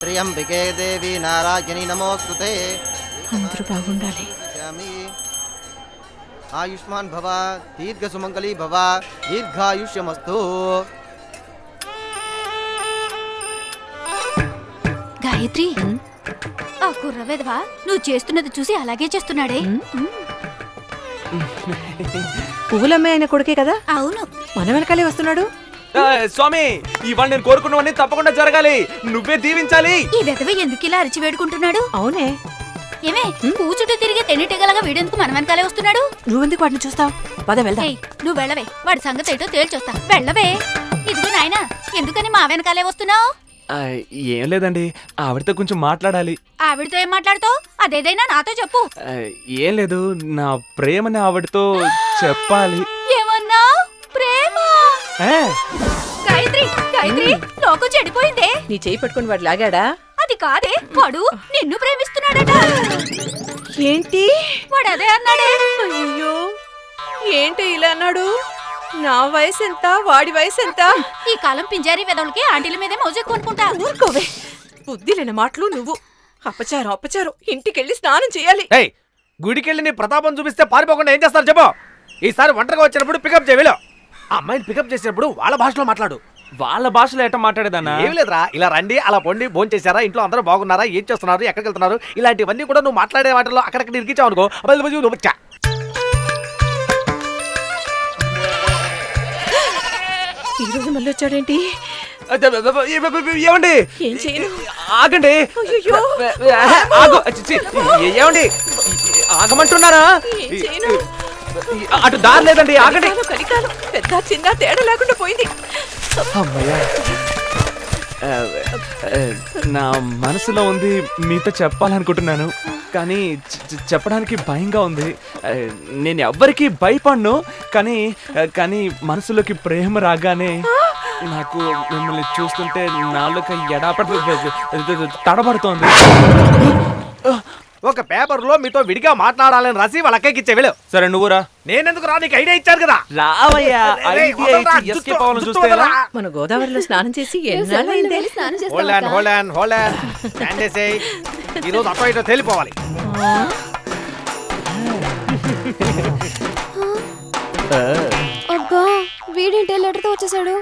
త్ర్యంబికే దేవి నారాయణి నమోస్తుతే. అందరూ బాగుండాలి. ఆయుష్మాన్ భవ, దీర్ఘ సుమంగళీ భవ, దీర్ఘాయుష్యమస్తు. గాయత్రి, ఆ కుర్రవేదవా నువ్వు చేస్తున్నది చూసి అలాగే చేస్తున్నాడే. పువ్వులమ్మే ఆయన కొడుకే కదా? అవును. మన వెనకాలే వస్తున్నాడు. స్వామి, ఇవాళ నేను కోరుకున్నవన్నీ తప్పకుండా జరగాలి. నువ్వే దీవించాలి. ఈ వెధవ ఎందుకు ఇలా అరిచి వేడుకుంటున్నాడు? అవునే, ఏమే కూచుట్టు తిరిగి తెన్నిటిగలగా వీడెందుకు మన వెనకాలే వస్తున్నాడు? నువ్వెందుకు వాటిని చూస్తావు? పద వెళ్దాం. నువ్వు వెళ్ళవే, వాడి సంగతి ఏంటో తేల్చొస్తా. వెళ్ళవే. ఇదిగో నాయనా, ఎందుకని మా వెనకాలే వస్తున్నావు? ఏం లేదండి, ఆవిడతో కొంచెం మాట్లాడాలి. ఆవిడతో ఏం మాట్లాడుతావు? అదేదైనా నాతో చెప్పు. ఏం లేదు, నా ప్రేమని ఆవిడతో చెప్పాలి. ఏమన్నా? ప్రేమ? గాయత్రి, గాయత్రి, లోకం చెడిపోయిందే. నీ చేయి పట్టుకుని వాడు లాగాడా? అది కాదే, వాడు నిన్ను ప్రేమిస్తున్నాడట. ఏంటి? వాడు అదే అన్నాడే. అయ్యో, ఏంటి ఇలా అన్నాడు? నా వయసు ఎంత, వాడి వయసు ఎంత? ఈ కాలం పింజారీ వెదవులకి ఆంటీల మీదే మోజెక్కు కొనుక్కుంటా. ఊరుకోవే, బుద్ధి లేని మాటలు నువ్వు. అపచారం అపచారం. ఇంటికెళ్ళి స్నానం చేయాలి. గుడికెళ్ళి నీ ప్రతాపం చూపిస్తే పారిపోకుండా ఏం చేస్తారు చెప్పు. ఈసారి ఒంటరిగా వచ్చినప్పుడు పికప్ చేయవేలో. అమ్మాయిని పికప్ చేసినప్పుడు వాళ్ళ భాషలో మాట్లాడు. వాళ్ళ భాషలో ఎట్లా మాట్లాడేదన్నా? ఏం లేదురా, ఇలా రండి, అలా పొండి, భోజనం చేశారా, ఇంట్లో అందరూ బాగున్నారా, ఏం చేస్తున్నారు, ఎక్కడికి వెళ్తున్నారు, ఇలాంటివన్నీ కూడా నువ్వు మాట్లాడే వాటిలో అక్కడక్కడ ఇరికించావు అనుకో. ఈ రోజు మళ్ళీ వచ్చాడేంటి? ఏమండి, ఏం చేయను? ఆగండి. ఏమండి, ఆగమంటున్నారా? అటు దారి లేదండి, ఆగండి. కలికాలం పెద్ద చిన్న తేడా లేకుండా పోయింది. అమ్మయ్యా, నా మనసులో ఉంది, మీతో చెప్పాలనుకుంటున్నాను, కానీ చెప్పడానికి భయంగా ఉంది. నేను ఎవ్వరికి భయపడను, కానీ మనసులోకి ప్రేమ రాగానే నాకు మిమ్మల్ని చూస్తుంటే నాలుక తడబడుతోంది. ఒక పేపర్ లో మీతో విడిగా మాట్లాడాలని రాసి వాళ్ళ అక్కకి ఇచ్చే వెళ్ళు. సరే నువ్వురా. నేనెందుకు రా, నీకు ఐడియా ఇచ్చారు కదా. రావయ్యా, మన గోదావరిలో స్నానం చేసి ఈ రోజు అటో ఇటో తేలిపోవాలి. అబ్బా, వీడేంటి లెటర్తో వచ్చేసాడు?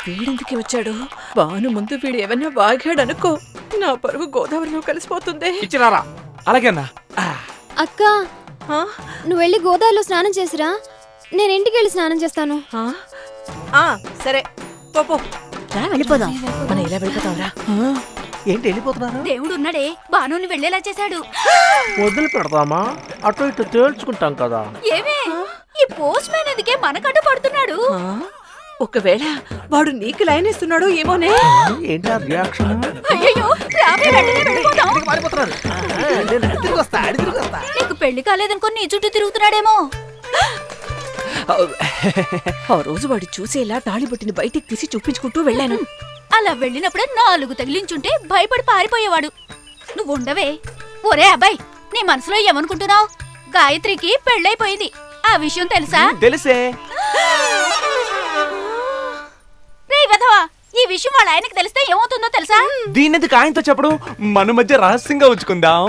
వీడెందుకు వచ్చాడు? బాను ముందు వీడు ఏమన్నా వాగాడు అనుకో, నా పరువు గోదావరిలో కలిసిపోతుంది. ఇచ్చినారా? అలాగేనా? అక్క, నువ్వు వెళ్ళి గోదావరిలో స్నానం చేసిరా, నేను ఇంటికి వెళ్ళి స్నానం చేస్తాను. సరే, పో. వెళ్ళిపోదాం. మనం ఇలా వెళ్ళిపోతాంరా. ఏంటి వెళ్ళిపోతున్నారు? దేవుడు ఉన్నాడే, బానుని వెళ్ళేలా చేశాడు. వదిలి పెడతామా? అటు ఇటు తేల్చుకుంటాం కదా. ఏమే, ఈ పోస్ట్ మ్యాన్ ఎందుకే మనకడ్డు పడుతున్నాడు? ఒకవేళ వాడు నీకు లైన్ ఇస్తున్నాడు ఏమోనే. ఏంటి రియాక్షన్? అయ్యో, నీకు పెళ్లి కాలేదనుకో నీ చుట్టూ తిరుగుతున్నాడేమో. ఆ రోజు వాడు చూసేలా తాళిబొట్టిని బయటికి తీసి చూపించుకుంటూ వెళ్ళాను. అలా వెళ్ళినప్పుడే 4 తగిలించుంటే భయపడి పారిపోయేవాడు. నువ్వు ఉండవే. ఒరే అబ్బాయి, నీ మనసులో ఏమనుకుంటున్నావు? గాయత్రికి పెళ్ళైపోయింది, ఆ విషయం తెలుసా? తెలుసే. రే వెధవా, ఈ విషయం వాళ్ళ ఆయనకి తెలిస్తే ఏమవుతుందో తెలుసా? దీన్నెందుకు ఆయనతో చెప్పడం, మన మధ్య రహస్యంగా ఉంచుకుందాం.